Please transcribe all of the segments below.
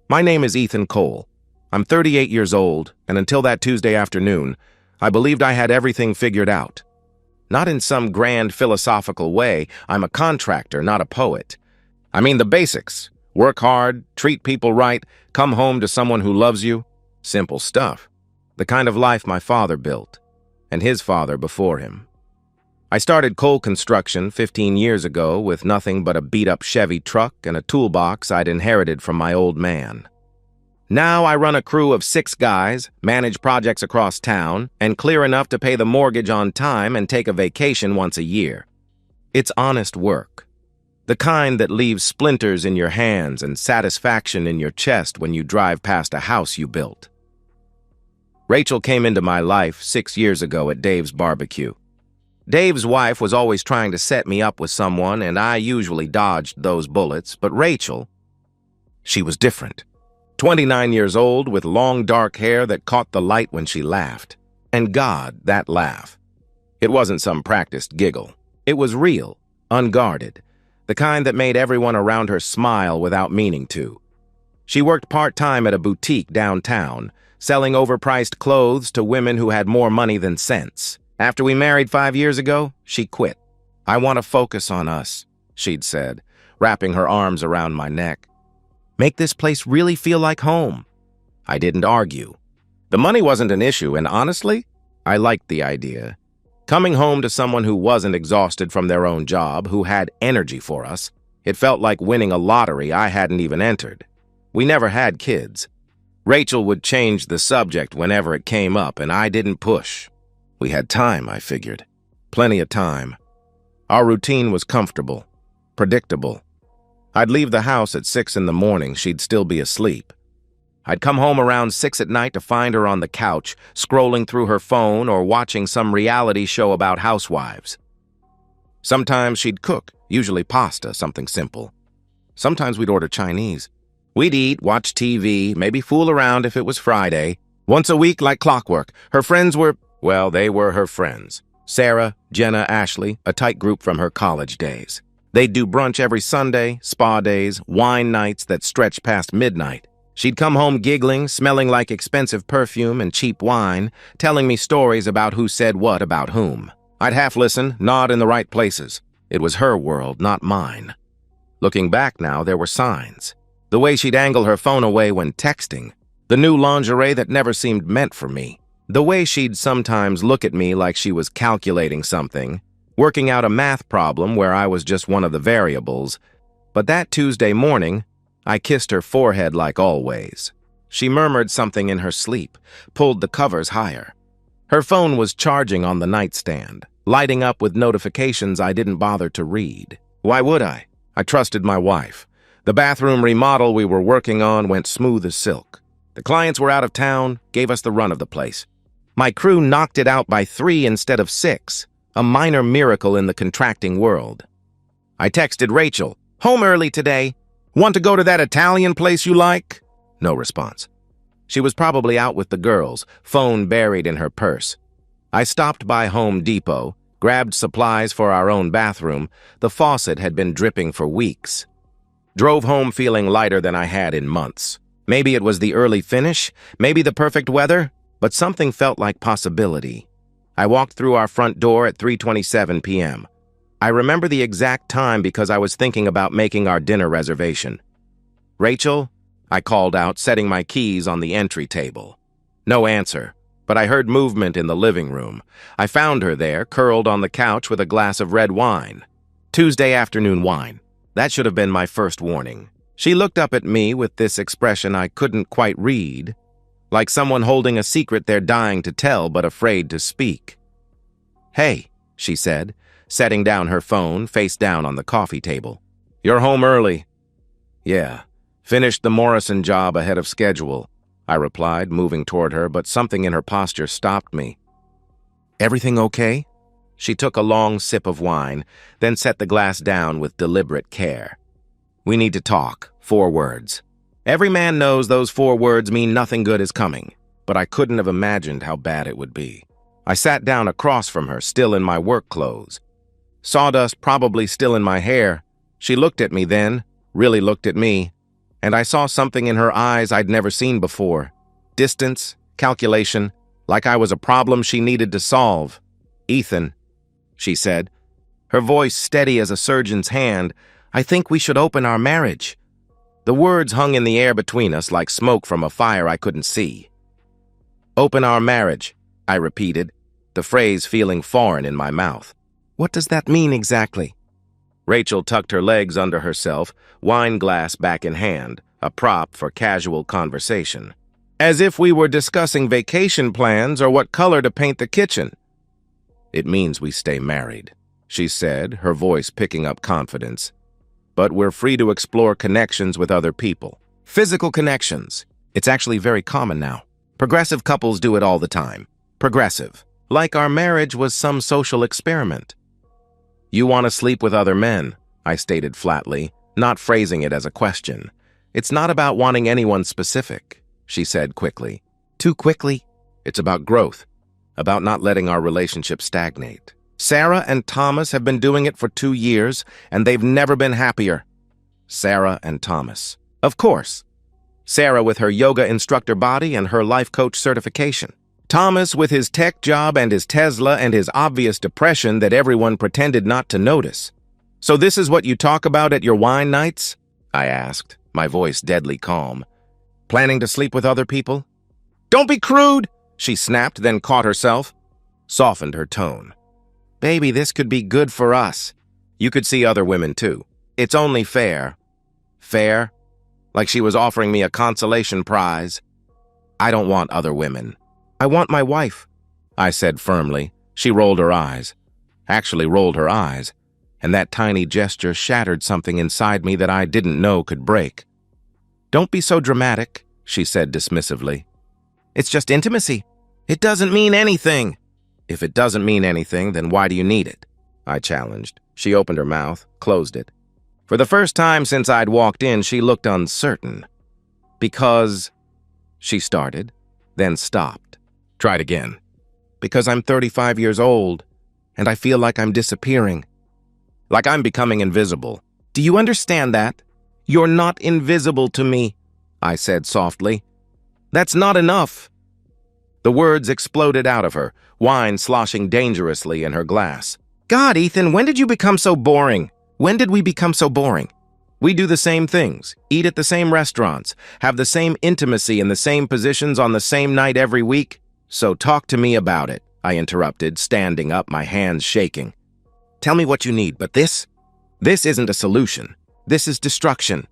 My name is Ethan Cole. I'm 38 years old, and until that Tuesday afternoon, I believed I had everything figured out. Not in some grand philosophical way. I'm a contractor, not a poet. I mean the basics. Work hard, treat people right, come home to someone who loves you. Simple stuff. The kind of life my father built, and his father before him. I started coal construction 15 years ago with nothing but a beat-up Chevy truck and a toolbox I'd inherited from my old man. Now I run a crew of 6 guys, manage projects across town, and clear enough to pay the mortgage on time and take a vacation once a year. It's honest work. The kind that leaves splinters in your hands and satisfaction in your chest when you drive past a house you built. Rachel came into my life 6 years ago at Dave's barbecue. Dave's wife was always trying to set me up with someone, and I usually dodged those bullets, but Rachel, she was different. 29 years old with long dark hair that caught the light when she laughed. And God, that laugh. It wasn't some practiced giggle. It was real, unguarded, the kind that made everyone around her smile without meaning to. She worked part-time at a boutique downtown, selling overpriced clothes to women who had more money than sense. After we married 5 years ago, she quit. "I want to focus on us," she'd said, wrapping her arms around my neck. "Make this place really feel like home." I didn't argue. The money wasn't an issue, and honestly, I liked the idea. Coming home to someone who wasn't exhausted from their own job, who had energy for us, it felt like winning a lottery I hadn't even entered. We never had kids. Rachel would change the subject whenever it came up, and I didn't push. We had time, I figured. Plenty of time. Our routine was comfortable, predictable. I'd leave the house at 6 in the morning, she'd still be asleep. I'd come home around 6 at night to find her on the couch, scrolling through her phone or watching some reality show about housewives. Sometimes she'd cook, usually pasta, something simple. Sometimes we'd order Chinese. We'd eat, watch TV, maybe fool around if it was Friday. Once a week, like clockwork. Her friends were, well, they were her friends. Sarah, Jenna, Ashley, a tight group from her college days. They'd do brunch every Sunday, spa days, wine nights that stretched past midnight. She'd come home giggling, smelling like expensive perfume and cheap wine, telling me stories about who said what about whom. I'd half listen, nod in the right places. It was her world, not mine. Looking back now, there were signs. The way she'd angle her phone away when texting. The new lingerie that never seemed meant for me. The way she'd sometimes look at me like she was calculating something, working out a math problem where I was just one of the variables. But that Tuesday morning, I kissed her forehead like always. She murmured something in her sleep, pulled the covers higher. Her phone was charging on the nightstand, lighting up with notifications I didn't bother to read. Why would I? I trusted my wife. The bathroom remodel we were working on went smooth as silk. The clients were out of town, gave us the run of the place. My crew knocked it out by 3 instead of 6, a minor miracle in the contracting world. I texted Rachel, "Home early today. Want to go to that Italian place you like?" No response. She was probably out with the girls, phone buried in her purse. I stopped by Home Depot, grabbed supplies for our own bathroom. The faucet had been dripping for weeks. Drove home feeling lighter than I had in months. Maybe it was the early finish, maybe the perfect weather, but something felt like possibility. I walked through our front door at 3:27 p.m. I remember the exact time because I was thinking about making our dinner reservation. "Rachel?" I called out, setting my keys on the entry table. No answer, but I heard movement in the living room. I found her there, curled on the couch with a glass of red wine. Tuesday afternoon wine. That should have been my first warning. She looked up at me with this expression I couldn't quite read, like someone holding a secret they're dying to tell but afraid to speak. "Hey," she said, setting down her phone, face down on the coffee table. "You're home early." "Yeah, finished the Morrison job ahead of schedule," I replied, moving toward her, but something in her posture stopped me. "Everything okay?" She took a long sip of wine, then set the glass down with deliberate care. "We need to talk. 4 words. Every man knows those 4 words mean nothing good is coming, but I couldn't have imagined how bad it would be." I sat down across from her, still in my work clothes. Sawdust probably still in my hair. She looked at me then, really looked at me, and I saw something in her eyes I'd never seen before. Distance, calculation, like I was a problem she needed to solve. "Ethan," she said, her voice steady as a surgeon's hand, "I think we should open our marriage." The words hung in the air between us like smoke from a fire I couldn't see. "Open our marriage," I repeated, the phrase feeling foreign in my mouth. "What does that mean exactly?" Rachel tucked her legs under herself, wine glass back in hand, a prop for casual conversation. "As if we were discussing vacation plans or what color to paint the kitchen." "It means we stay married," she said, her voice picking up confidence. "But we're free to explore connections with other people. Physical connections. It's actually very common now. Progressive couples do it all the time. Progressive. Like our marriage was some social experiment." "You want to sleep with other men," I stated flatly, not phrasing it as a question. "It's not about wanting anyone specific," she said quickly. "Too quickly?" "It's about growth, about not letting our relationship stagnate. Sarah and Thomas have been doing it for 2 years, and they've never been happier." Sarah and Thomas. Of course. Sarah with her yoga instructor body and her life coach certification. Thomas with his tech job and his Tesla and his obvious depression that everyone pretended not to notice. "So this is what you talk about at your wine nights?" I asked, my voice deadly calm. "Planning to sleep with other people?" "Don't be crude!" she snapped, then caught herself, softened her tone. "Baby, this could be good for us. You could see other women too. It's only fair." Fair? Like she was offering me a consolation prize. "I don't want other women. I want my wife," I said firmly. She rolled her eyes. Actually rolled her eyes, and that tiny gesture shattered something inside me that I didn't know could break. "Don't be so dramatic," she said dismissively. "It's just intimacy. It doesn't mean anything." "If it doesn't mean anything, then why do you need it?" I challenged. She opened her mouth, closed it. For the first time since I'd walked in, she looked uncertain. "Because," she started, then stopped. Tried again. "Because I'm 35 years old, and I feel like I'm disappearing. Like I'm becoming invisible. Do you understand that? You're not invisible to me," I said softly. "That's not enough." The words exploded out of her, wine sloshing dangerously in her glass. "God, Ethan, when did you become so boring? When did we become so boring? We do the same things, eat at the same restaurants, have the same intimacy in the same positions on the same night every week. So talk to me about it," I interrupted, standing up, my hands shaking. "Tell me what you need, but this isn't a solution. This is destruction."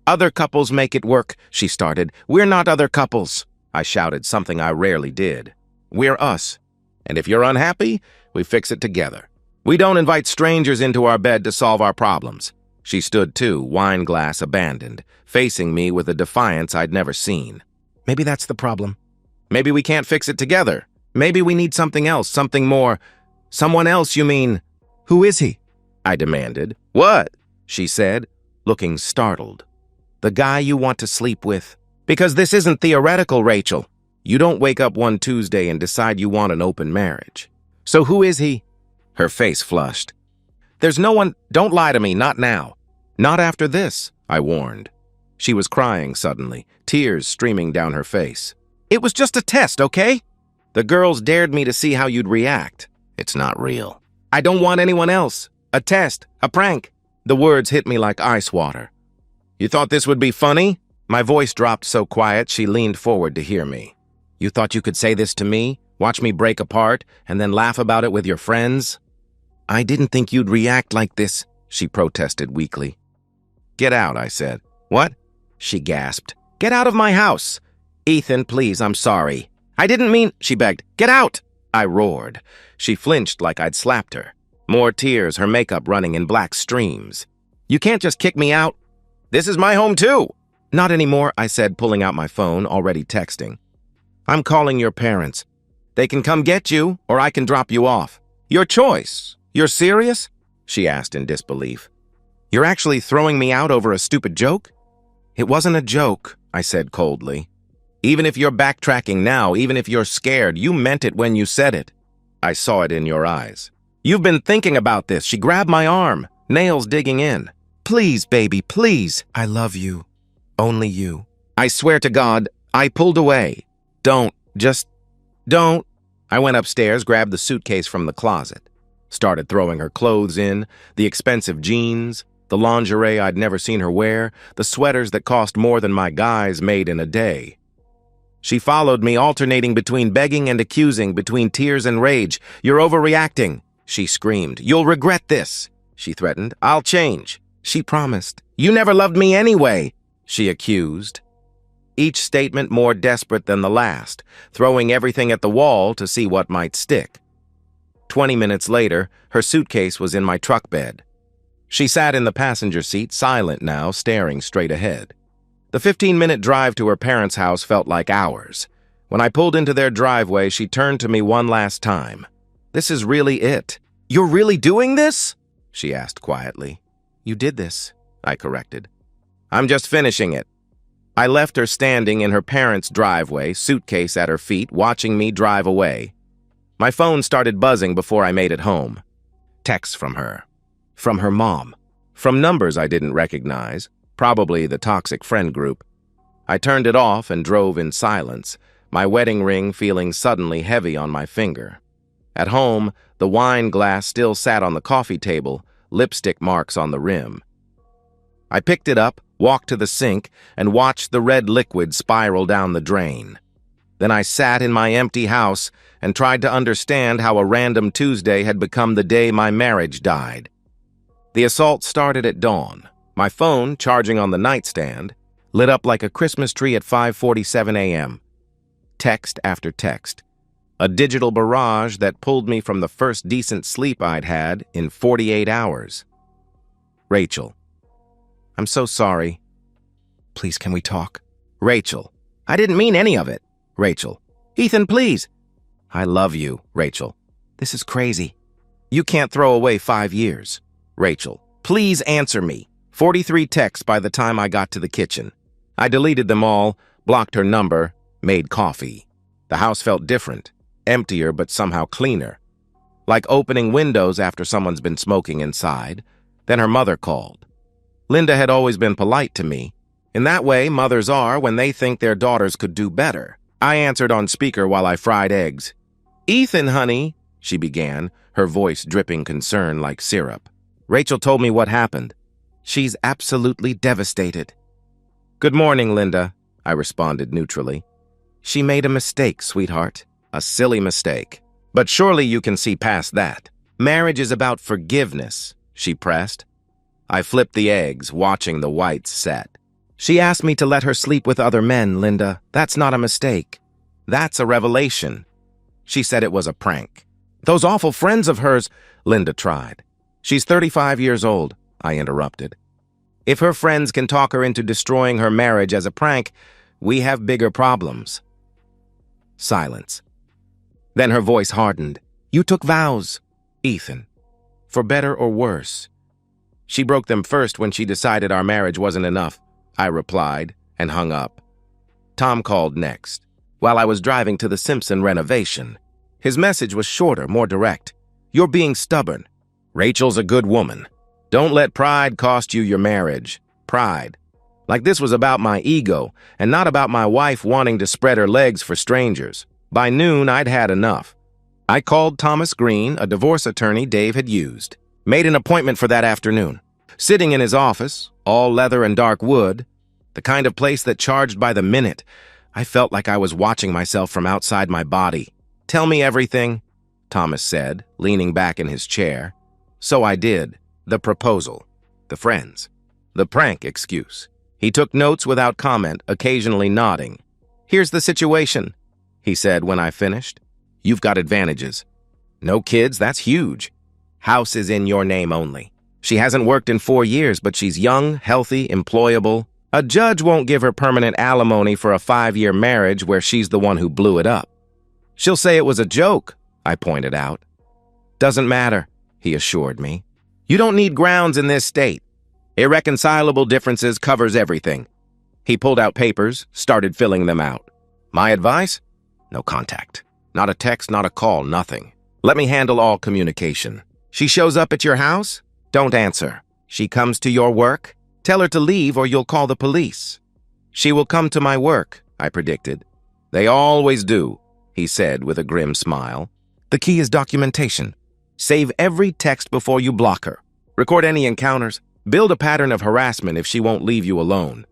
"Other couples make it work," she started. "We're not other couples," I shouted, something I rarely did. "We're us. And if you're unhappy, we fix it together. We don't invite strangers into our bed to solve our problems." She stood too, wine glass abandoned, facing me with a defiance I'd never seen. "Maybe that's the problem. Maybe we can't fix it together. Maybe we need something else, something more." "Someone else, you mean? Who is he?" I demanded. "What?" she said, looking startled. "The guy you want to sleep with. Because this isn't theoretical, Rachel. You don't wake up one Tuesday and decide you want an open marriage. So who is he?" Her face flushed. "There's no one. Don't lie to me, not now. Not after this," I warned. She was crying suddenly, tears streaming down her face. "It was just a test, okay? The girls dared me to see how you'd react. It's not real. I don't want anyone else. A test, a prank." The words hit me like ice water. "You thought this would be funny?" My voice dropped so quiet she leaned forward to hear me. "You thought you could say this to me, watch me break apart, and then laugh about it with your friends?" "I didn't think you'd react like this," she protested weakly. "Get out," I said. "What?" she gasped. "Get out of my house." "Ethan, please, I'm sorry. I didn't mean," she begged. "Get out!" I roared. She flinched like I'd slapped her. More tears, her makeup running in black streams. "You can't just kick me out. This is my home too." "Not anymore," I said, pulling out my phone, already texting. "I'm calling your parents. They can come get you, or I can drop you off. Your choice. You're serious?" she asked in disbelief. "You're actually throwing me out over a stupid joke?" "It wasn't a joke," I said coldly. "Even if you're backtracking now, even if you're scared, you meant it when you said it." I saw it in your eyes. "You've been thinking about this." She grabbed my arm, nails digging in. "Please, baby, please. I love you." Only you. I swear to God, I pulled away. Don't. I went upstairs, grabbed the suitcase from the closet, started throwing her clothes in, the expensive jeans, the lingerie I'd never seen her wear, the sweaters that cost more than my guys made in a day. She followed me, alternating between begging and accusing, between tears and rage. "You're overreacting," she screamed. "You'll regret this," she threatened. "I'll change," she promised. "You never loved me anyway," she accused. Each statement more desperate than the last, throwing everything at the wall to see what might stick. 20 minutes later, her suitcase was in my truck bed. She sat in the passenger seat, silent now, staring straight ahead. The 15-minute drive to her parents' house felt like hours. When I pulled into their driveway, she turned to me one last time. "This is really it. You're really doing this?" she asked quietly. "You did this," I corrected. "I'm just finishing it." I left her standing in her parents' driveway, suitcase at her feet, watching me drive away. My phone started buzzing before I made it home. Texts from her. From her mom. From numbers I didn't recognize, probably the toxic friend group. I turned it off and drove in silence, my wedding ring feeling suddenly heavy on my finger. At home, the wine glass still sat on the coffee table, lipstick marks on the rim. I picked it up, walked to the sink, and watched the red liquid spiral down the drain. Then I sat in my empty house and tried to understand how a random Tuesday had become the day my marriage died. The assault started at dawn. My phone, charging on the nightstand, lit up like a Christmas tree at 5:47 a.m. Text after text. A digital barrage that pulled me from the first decent sleep I'd had in 48 hours. Rachel. "I'm so sorry. Please, can we talk?" Rachel. "I didn't mean any of it." Rachel. "Ethan, please." "I love you." Rachel. "This is crazy. You can't throw away 5 years." Rachel. "Please answer me." 43 texts by the time I got to the kitchen. I deleted them all, blocked her number, made coffee. The house felt different, emptier but somehow cleaner. Like opening windows after someone's been smoking inside. Then her mother called. Linda had always been polite to me. In that way, mothers are when they think their daughters could do better. I answered on speaker while I fried eggs. "Ethan, honey," she began, her voice dripping concern like syrup. Rachel told me what happened. "She's absolutely devastated." "Good morning, Linda," I responded neutrally. "She made a mistake, sweetheart. A silly mistake. But surely you can see past that. Marriage is about forgiveness," she pressed. I flipped the eggs, watching the whites set. "She asked me to let her sleep with other men, Linda. That's not a mistake. That's a revelation. She said it was a prank." "Those awful friends of hers," Linda tried. "She's 35 years old," I interrupted. "If her friends can talk her into destroying her marriage as a prank, we have bigger problems." Silence. Then her voice hardened. "You took vows, Ethan. For better or worse." "She broke them first when she decided our marriage wasn't enough," I replied, and hung up. Tom called next, while I was driving to the Simpson renovation. His message was shorter, more direct. "You're being stubborn. Rachel's a good woman. Don't let pride cost you your marriage." Pride. Like this was about my ego, and not about my wife wanting to spread her legs for strangers. By noon, I'd had enough. I called Thomas Green, a divorce attorney Dave had used. Made an appointment for that afternoon. Sitting in his office, all leather and dark wood, the kind of place that charged by the minute, I felt like I was watching myself from outside my body. "Tell me everything," Thomas said, leaning back in his chair. So I did. The proposal. The friends. The prank excuse. He took notes without comment, occasionally nodding. "Here's the situation," he said when I finished. "You've got advantages. No kids, that's huge. House is in your name only. She hasn't worked in 4 years, but she's young, healthy, employable. A judge won't give her permanent alimony for a 5-year marriage where she's the one who blew it up. She'll say it was a joke," I pointed out. "Doesn't matter," he assured me. "You don't need grounds in this state. Irreconcilable differences covers everything." He pulled out papers, started filling them out. "My advice? No contact. Not a text, not a call, nothing. Let me handle all communication. She shows up at your house? Don't answer. She comes to your work? Tell her to leave or you'll call the police. She will come to my work, I predicted. They always do, he said with a grim smile. The key is documentation. Save every text before you block her. Record any encounters. Build a pattern of harassment if she won't leave you alone.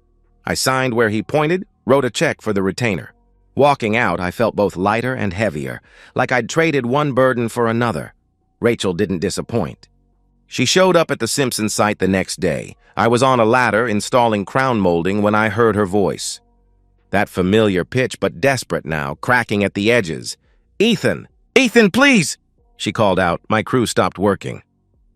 I signed where he pointed, wrote a check for the retainer. Walking out, I felt both lighter and heavier, like I'd traded one burden for another. Rachel didn't disappoint. She showed up at the Simpson site the next day. I was on a ladder installing crown molding when I heard her voice. That familiar pitch, but desperate now, cracking at the edges. "Ethan! Ethan, please!" she called out. My crew stopped working.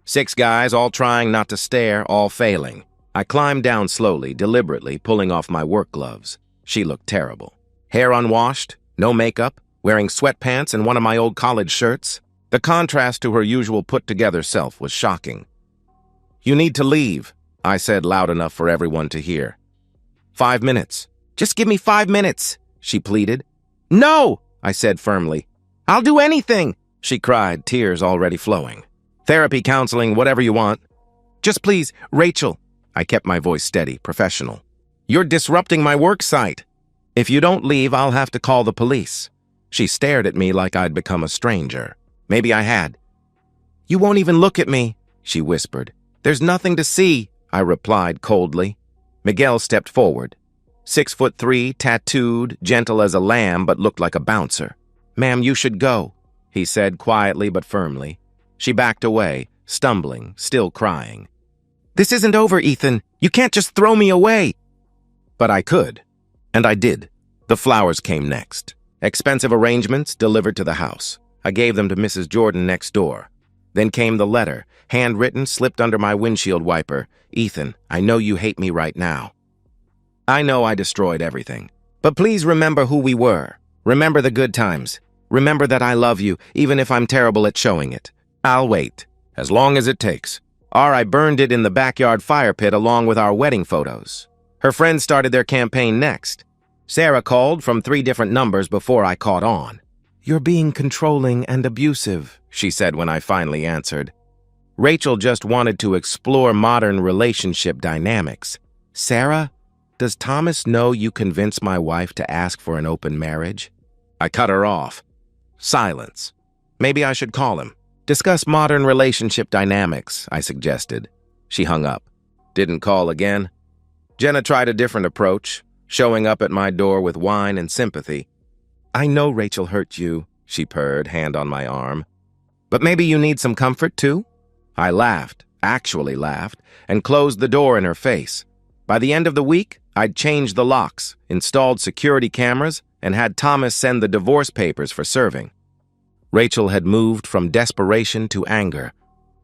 6 guys, all trying not to stare, all failing. I climbed down slowly, deliberately, pulling off my work gloves. She looked terrible. Hair unwashed, no makeup, wearing sweatpants and one of my old college shirts. The contrast to her usual put-together self was shocking. "You need to leave," I said loud enough for everyone to hear. 5 minutes. "Just give me 5 minutes," she pleaded. "No," I said firmly. "I'll do anything," she cried, tears already flowing. "Therapy, counseling, whatever you want." "Just please, Rachel." I kept my voice steady, professional. "You're disrupting my work site. If you don't leave, I'll have to call the police." She stared at me like I'd become a stranger. Maybe I had. "You won't even look at me," she whispered. "There's nothing to see," I replied coldly. Miguel stepped forward. 6'3", tattooed, gentle as a lamb, but looked like a bouncer. "Ma'am, you should go," he said quietly but firmly. She backed away, stumbling, still crying. "This isn't over, Ethan. You can't just throw me away." But I could. And I did. The flowers came next. Expensive arrangements delivered to the house. I gave them to Mrs. Jordan next door. Then came the letter, handwritten, slipped under my windshield wiper. "Ethan, I know you hate me right now. I know I destroyed everything. But please remember who we were. Remember the good times. Remember that I love you, even if I'm terrible at showing it. I'll wait, as long as it takes." Or I burned it in the backyard fire pit along with our wedding photos. Her friends started their campaign next. Sarah called from 3 different numbers before I caught on. "You're being controlling and abusive," she said when I finally answered. Rachel just wanted to explore modern relationship dynamics. "Sarah, does Thomas know you convinced my wife to ask for an open marriage?" I cut her off. Silence. Maybe I should call him. "Discuss modern relationship dynamics," I suggested. She hung up. Didn't call again. Jenna tried a different approach, showing up at my door with wine and sympathy. "I know Rachel hurt you," she purred, hand on my arm. "But maybe you need some comfort, too?" I laughed, actually laughed, and closed the door in her face. By the end of the week, I'd changed the locks, installed security cameras, and had Thomas send the divorce papers for serving. Rachel had moved from desperation to anger.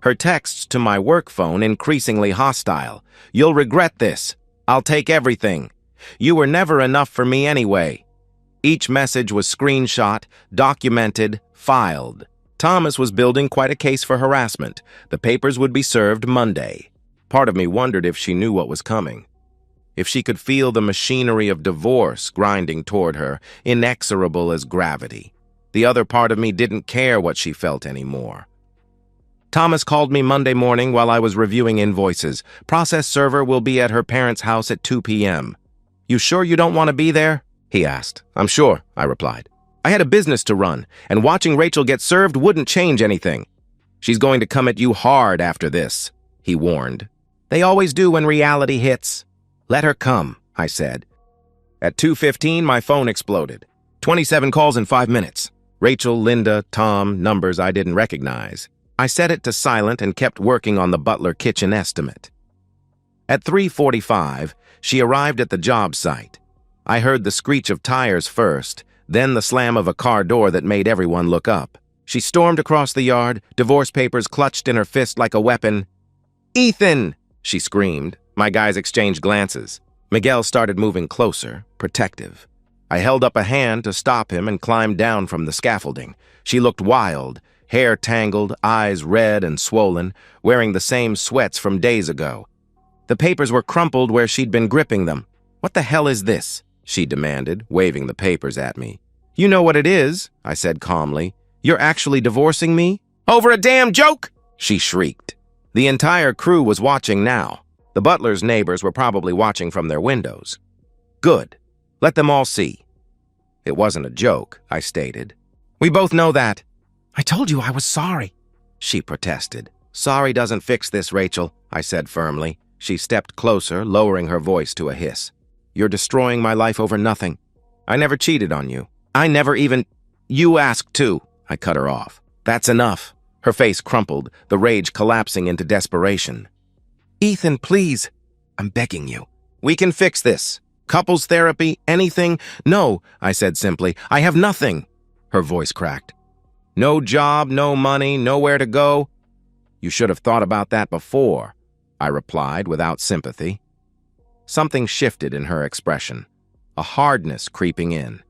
Her texts to my work phone increasingly hostile. "You'll regret this. I'll take everything. You were never enough for me anyway." Each message was screenshot, documented, filed. Thomas was building quite a case for harassment. The papers would be served Monday. Part of me wondered if she knew what was coming. If she could feel the machinery of divorce grinding toward her, inexorable as gravity. The other part of me didn't care what she felt anymore. Thomas called me Monday morning while I was reviewing invoices. "Process server will be at her parents' house at 2 p.m. "You sure you don't want to be there?" he asked. "I'm sure," I replied. "I had a business to run, and watching Rachel get served wouldn't change anything." "She's going to come at you hard after this," he warned. "They always do when reality hits." "Let her come," I said. At 2:15, my phone exploded. 27 calls in 5 minutes. Rachel, Linda, Tom, numbers I didn't recognize. I set it to silent and kept working on the Butler kitchen estimate. At 3:45, she arrived at the job site. I heard the screech of tires first, then the slam of a car door that made everyone look up. She stormed across the yard, divorce papers clutched in her fist like a weapon. "Ethan!" she screamed. My guys exchanged glances. Miguel started moving closer, protective. I held up a hand to stop him and climbed down from the scaffolding. She looked wild, hair tangled, eyes red and swollen, wearing the same sweats from days ago. The papers were crumpled where she'd been gripping them. "What the hell is this?" she demanded, waving the papers at me. "You know what it is," I said calmly. "You're actually divorcing me?" "Over a damn joke!" she shrieked. The entire crew was watching now. The Butler's neighbors were probably watching from their windows. Good. Let them all see. It wasn't a joke, I stated. We both know that. I told you I was sorry, she protested. Sorry doesn't fix this, Rachel, I said firmly. She stepped closer, lowering her voice to a hiss. You're destroying my life over nothing. I never cheated on you. I never even... You asked too. I cut her off. That's enough. Her face crumpled, the rage collapsing into desperation. Ethan, please. I'm begging you. We can fix this. Couples therapy, anything? No, I said simply. I have nothing. Her voice cracked. No job, no money, nowhere to go. You should have thought about that before, I replied without sympathy. Something shifted in her expression, a hardness creeping in.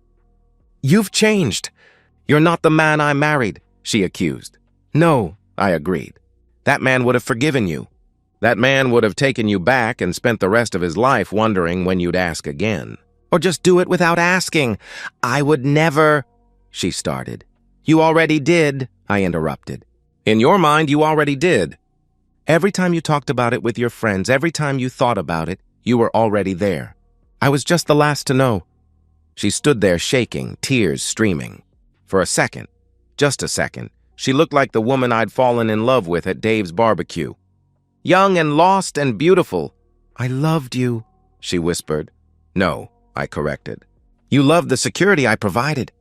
You've changed. You're not the man I married, she accused. No, I agreed. That man would have forgiven you. That man would have taken you back and spent the rest of his life wondering when you'd ask again. Or just do it without asking. I would never, she started. You already did, I interrupted. In your mind, you already did. Every time you talked about it with your friends, every time you thought about it, you were already there. I was just the last to know. She stood there shaking, tears streaming. For a second, just a second, she looked like the woman I'd fallen in love with at Dave's barbecue. Young and lost and beautiful. I loved you, she whispered. No, I corrected. You loved the security I provided.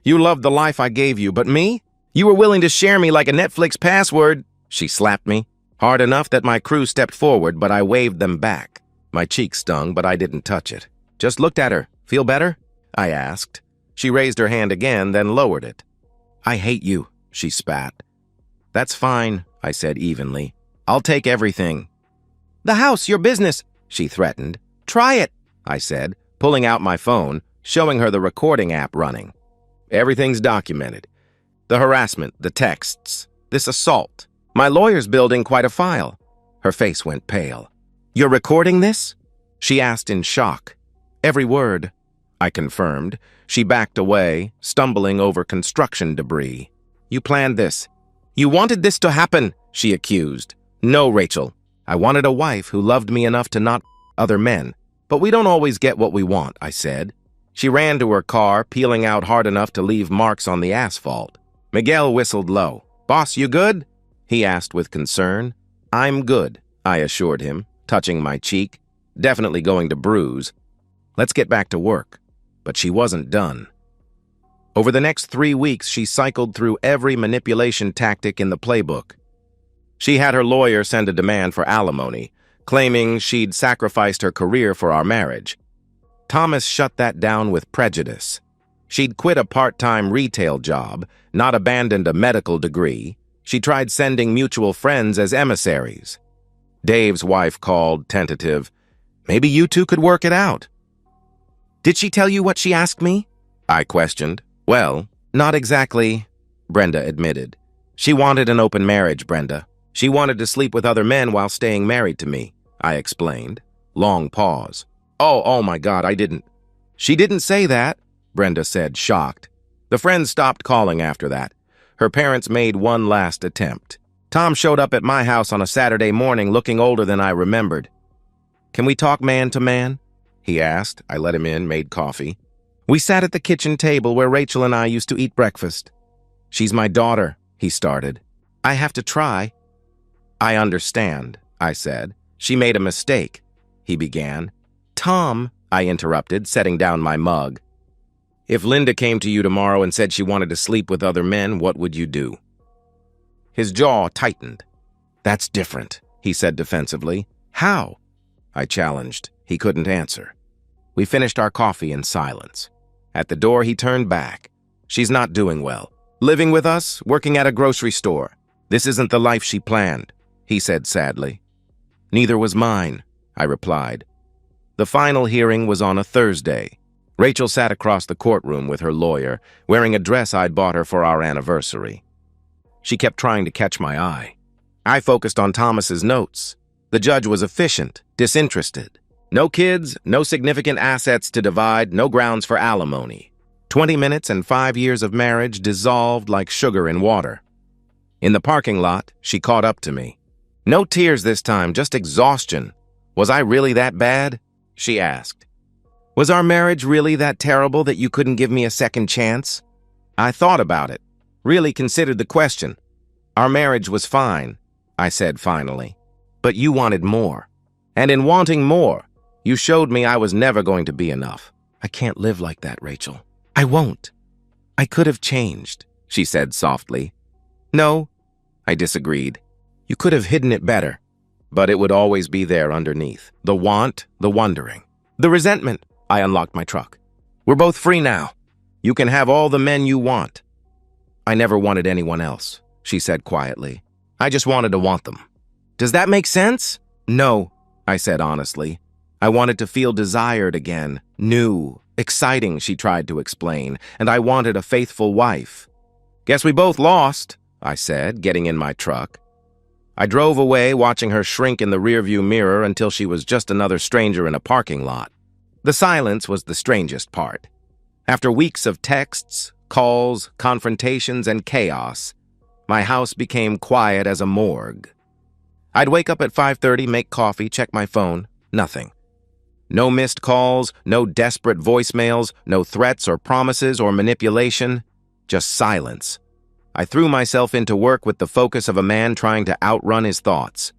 You loved the life I gave you, but me? You were willing to share me like a Netflix password. She slapped me, hard enough that my crew stepped forward, but I waved them back. My cheek stung, but I didn't touch it. Just looked at her. Feel better? I asked. She raised her hand again, then lowered it. I hate you, she spat. That's fine, I said evenly. I'll take everything. The house, your business, she threatened. Try it, I said, pulling out my phone, showing her the recording app running. Everything's documented. The harassment, the texts, this assault. My lawyer's building quite a file. Her face went pale. You're recording this? She asked in shock. Every word, I confirmed. She backed away, stumbling over construction debris. You planned this. You wanted this to happen, she accused. No, Rachel. I wanted a wife who loved me enough to not other men. But we don't always get what we want, I said. She ran to her car, peeling out hard enough to leave marks on the asphalt. Miguel whistled low. Boss, you good? He asked with concern. I'm good, I assured him, touching my cheek. Definitely going to bruise. Let's get back to work. But she wasn't done. Over the next 3 weeks, she cycled through every manipulation tactic in the playbook. She had her lawyer send a demand for alimony, claiming she'd sacrificed her career for our marriage. Thomas shut that down with prejudice. She'd quit a part-time retail job, not abandoned a medical degree. She tried sending mutual friends as emissaries. Dave's wife called, tentative. Maybe you two could work it out. Did she tell you what she asked me? I questioned. Well, not exactly, Brenda admitted. She wanted an open marriage, Brenda. She wanted to sleep with other men while staying married to me, I explained. Long pause. Oh my God, I didn't. She didn't say that, Brenda said, shocked. The friends stopped calling after that. Her parents made one last attempt. Tom showed up at my house on a Saturday morning looking older than I remembered. Can we talk man to man? He asked. I let him in, made coffee. We sat at the kitchen table where Rachel and I used to eat breakfast. She's my daughter, he started. I have to try. I understand, I said. She made a mistake, he began. Tom, I interrupted, setting down my mug. If Linda came to you tomorrow and said she wanted to sleep with other men, what would you do? His jaw tightened. That's different, he said defensively. How? I challenged. He couldn't answer. We finished our coffee in silence. At the door, he turned back. She's not doing well. Living with us, working at a grocery store. This isn't the life she planned, he said sadly. Neither was mine, I replied. The final hearing was on a Thursday. Rachel sat across the courtroom with her lawyer, wearing a dress I'd bought her for our anniversary. She kept trying to catch my eye. I focused on Thomas's notes. The judge was efficient, disinterested. No kids, no significant assets to divide, no grounds for alimony. 20 minutes and 5 years of marriage dissolved like sugar in water. In the parking lot, she caught up to me. No tears this time, just exhaustion. Was I really that bad? She asked. Was our marriage really that terrible that you couldn't give me a second chance? I thought about it, really considered the question. Our marriage was fine, I said finally. But you wanted more. And in wanting more, you showed me I was never going to be enough. I can't live like that, Rachel. I won't. I could have changed, she said softly. No, I disagreed. You could have hidden it better. But it would always be there underneath. The want, the wondering, the resentment. I unlocked my truck. We're both free now. You can have all the men you want. I never wanted anyone else, she said quietly. I just wanted to want them. Does that make sense? No, I said honestly. I wanted to feel desired again, new, exciting, she tried to explain, and I wanted a faithful wife. Guess we both lost, I said, getting in my truck. I drove away, watching her shrink in the rearview mirror until she was just another stranger in a parking lot. The silence was the strangest part. After weeks of texts, calls, confrontations, and chaos, my house became quiet as a morgue. I'd wake up at 5:30, make coffee, check my phone. Nothing. No missed calls, no desperate voicemails, no threats or promises or manipulation, just silence. I threw myself into work with the focus of a man trying to outrun his thoughts.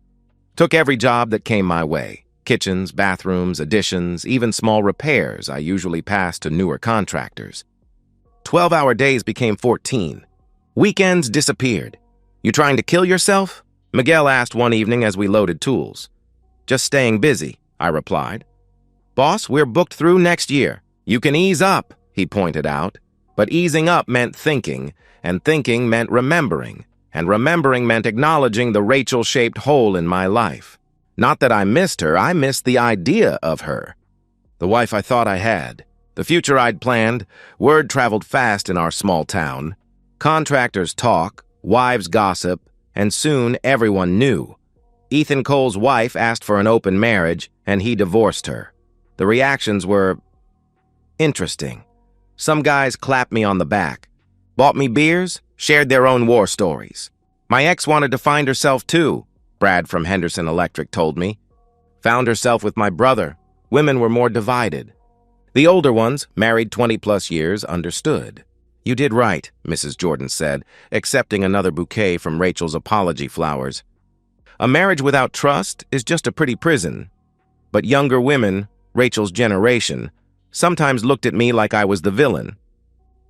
Took every job that came my way. Kitchens, bathrooms, additions, even small repairs I usually passed to newer contractors. 12-hour days became 14. Weekends disappeared. You trying to kill yourself? Miguel asked one evening as we loaded tools. Just staying busy, I replied. Boss, we're booked through next year. You can ease up, he pointed out. But easing up meant thinking, and thinking meant remembering, and remembering meant acknowledging the Rachel-shaped hole in my life. Not that I missed her, I missed the idea of her. The wife I thought I had. The future I'd planned. Word traveled fast in our small town. Contractors talk, wives gossip, and soon everyone knew. Ethan Cole's wife asked for an open marriage, and he divorced her. The reactions were interesting. Some guys clapped me on the back, bought me beers, shared their own war stories. My ex wanted to find herself too, Brad from Henderson Electric told me. Found herself with my brother. Women were more divided. The older ones, married 20-plus years, understood. You did right, Mrs. Jordan said, accepting another bouquet from Rachel's apology flowers. A marriage without trust is just a pretty prison. But younger women, Rachel's generation, sometimes looked at me like I was the villain.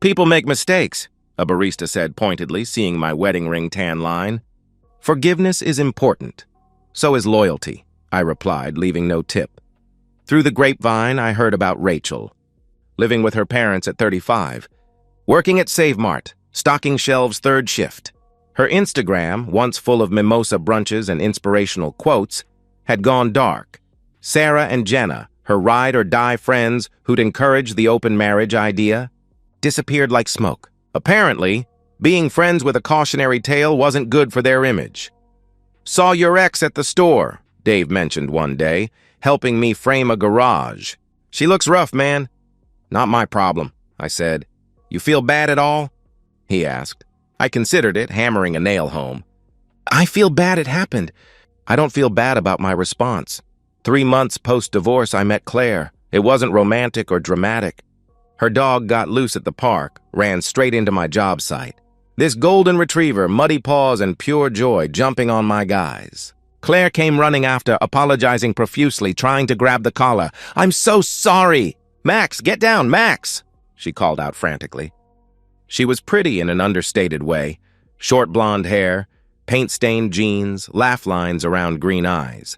People make mistakes, a barista said pointedly, seeing my wedding ring tan line. Forgiveness is important. So is loyalty, I replied, leaving no tip. Through the grapevine, I heard about Rachel. Living with her parents at 35. Working at Save Mart, stocking shelves third shift. Her Instagram, once full of mimosa brunches and inspirational quotes, had gone dark. Sarah and Jenna, her ride-or-die friends who'd encouraged the open marriage idea, disappeared like smoke. Apparently, being friends with a cautionary tale wasn't good for their image. Saw your ex at the store, Dave mentioned one day, helping me frame a garage. She looks rough, man. Not my problem, I said. You feel bad at all? He asked. I considered it, hammering a nail home. I feel bad it happened. I don't feel bad about my response. 3 months post-divorce, I met Claire. It wasn't romantic or dramatic. Her dog got loose at the park, ran straight into my job site. This golden retriever, muddy paws and pure joy, jumping on my guys. Claire came running after, apologizing profusely, trying to grab the collar. I'm so sorry! Max, get down, Max! She called out frantically. She was pretty in an understated way. Short blonde hair, paint-stained jeans, laugh lines around green eyes.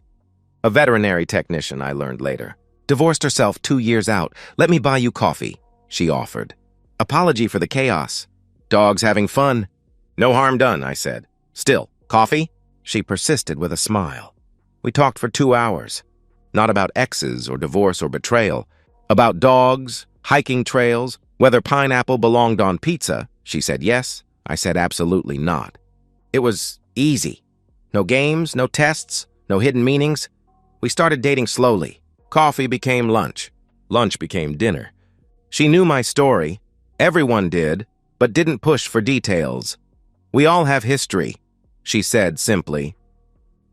A veterinary technician, I learned later. Divorced herself 2 years out. Let me buy you coffee, she offered. Apology for the chaos. Dogs having fun. No harm done, I said. Still, coffee? She persisted with a smile. We talked for 2 hours. Not about exes or divorce or betrayal. About dogs, hiking trails, whether pineapple belonged on pizza. She said yes. I said absolutely not. It was easy. No games, no tests, no hidden meanings. We started dating slowly. Coffee became lunch. Lunch became dinner. She knew my story. Everyone did, but didn't push for details. We all have history, she said simply.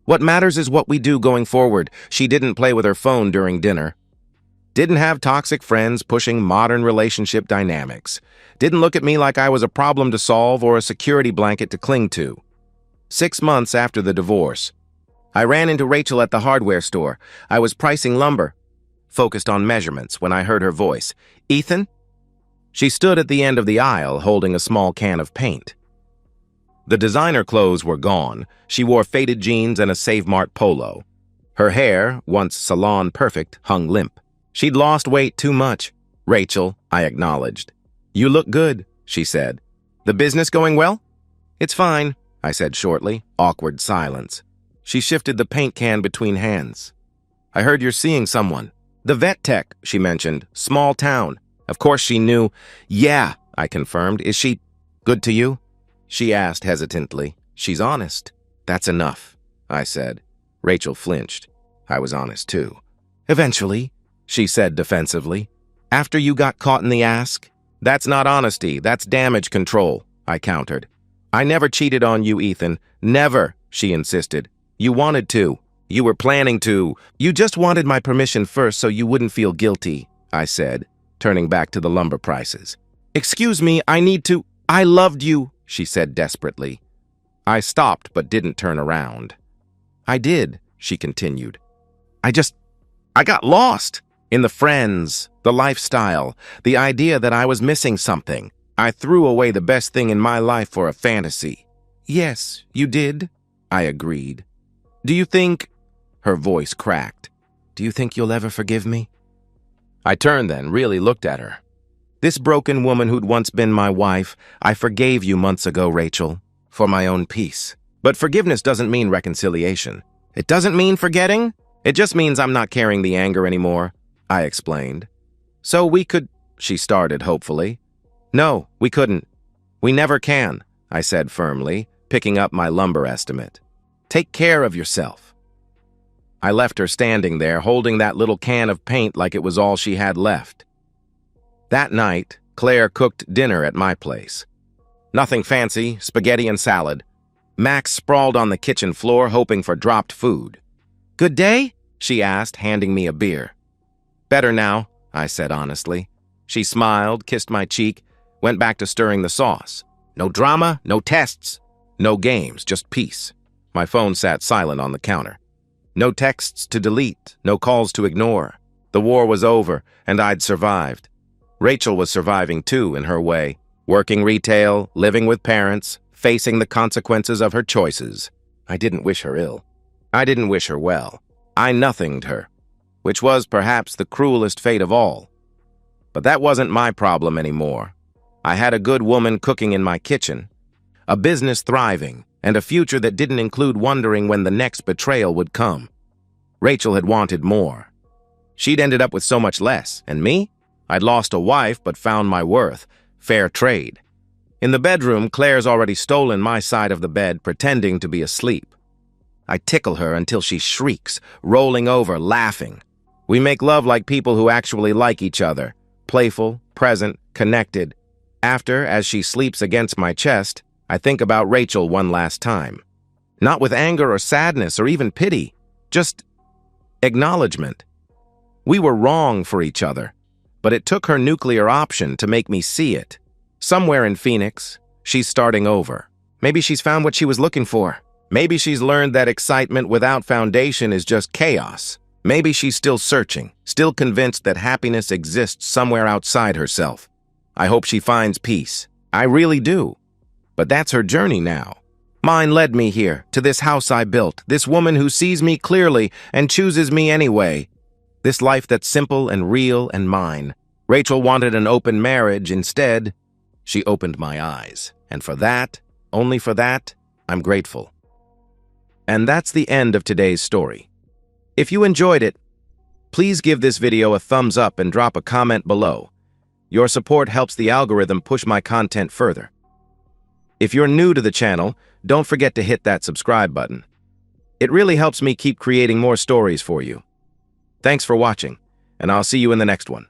What matters is what we do going forward. She didn't play with her phone during dinner. Didn't have toxic friends pushing modern relationship dynamics. Didn't look at me like I was a problem to solve or a security blanket to cling to. 6 months after the divorce, I ran into Rachel at the hardware store. I was pricing lumber, focused on measurements, when I heard her voice. "Ethan?" She stood at the end of the aisle holding a small can of paint. The designer clothes were gone. She wore faded jeans and a Save Mart polo. Her hair, once salon perfect, hung limp. She'd lost weight too much. "Rachel," I acknowledged. "You look good," she said. "The business going well?" "It's fine," I said shortly. Awkward silence. She shifted the paint can between hands. "I heard you're seeing someone." "The vet tech," she mentioned. "Small town." Of course she knew. "Yeah," I confirmed. "Is she good to you?" She asked hesitantly. "She's honest." "That's enough," I said. Rachel flinched. I was honest too. "Eventually," she said defensively. "After you got caught in the ask?" "That's not honesty, that's damage control," I countered. "I never cheated on you, Ethan. Never," she insisted. "You wanted to. You were planning to. You just wanted my permission first so you wouldn't feel guilty," I said, turning back to the lumber prices. "Excuse me, I need to—" "I loved you," she said desperately. I stopped but didn't turn around. "I did," she continued. I got lost in the friends, the lifestyle, the idea that I was missing something. I threw away the best thing in my life for a fantasy." "Yes, you did," I agreed. "Do you think—" Her voice cracked. "Do you think you'll ever forgive me?" I turned then, really looked at her. "This broken woman who'd once been my wife, I forgave you months ago, Rachel, for my own peace. But forgiveness doesn't mean reconciliation. It doesn't mean forgetting. It just means I'm not carrying the anger anymore," I explained. "So we could—" she started hopefully. "No, we couldn't. We never can," I said firmly, picking up my lumber estimate. "Take care of yourself." I left her standing there, holding that little can of paint like it was all she had left. That night, Claire cooked dinner at my place. Nothing fancy, spaghetti and salad. Max sprawled on the kitchen floor, hoping for dropped food. "Good day?" she asked, handing me a beer. "Better now," I said honestly. She smiled, kissed my cheek, went back to stirring the sauce. No drama, no tests, no games, just peace. My phone sat silent on the counter. No texts to delete, no calls to ignore. The war was over, and I'd survived. Rachel was surviving too, in her way. Working retail, living with parents, facing the consequences of her choices. I didn't wish her ill. I didn't wish her well. I nothinged her, which was perhaps the cruelest fate of all. But that wasn't my problem anymore. I had a good woman cooking in my kitchen, a business thriving, and a future that didn't include wondering when the next betrayal would come. Rachel had wanted more. She'd ended up with so much less, and me? I'd lost a wife but found my worth. Fair trade. In the bedroom, Claire's already stolen my side of the bed, pretending to be asleep. I tickle her until she shrieks, rolling over, laughing. We make love like people who actually like each other, playful, present, connected. After, as she sleeps against my chest, I think about Rachel one last time. Not with anger or sadness or even pity, just acknowledgement. We were wrong for each other, but it took her nuclear option to make me see it. Somewhere in Phoenix, she's starting over. Maybe she's found what she was looking for. Maybe she's learned that excitement without foundation is just chaos. Maybe she's still searching, still convinced that happiness exists somewhere outside herself. I hope she finds peace. I really do. But that's her journey now. Mine led me here, to this house I built, this woman who sees me clearly and chooses me anyway. This life that's simple and real and mine. Rachel wanted an open marriage. Instead, she opened my eyes. And for that, only for that, I'm grateful. And that's the end of today's story. If you enjoyed it, please give this video a thumbs up and drop a comment below. Your support helps the algorithm push my content further. If you're new to the channel, don't forget to hit that subscribe button. It really helps me keep creating more stories for you. Thanks for watching, and I'll see you in the next one.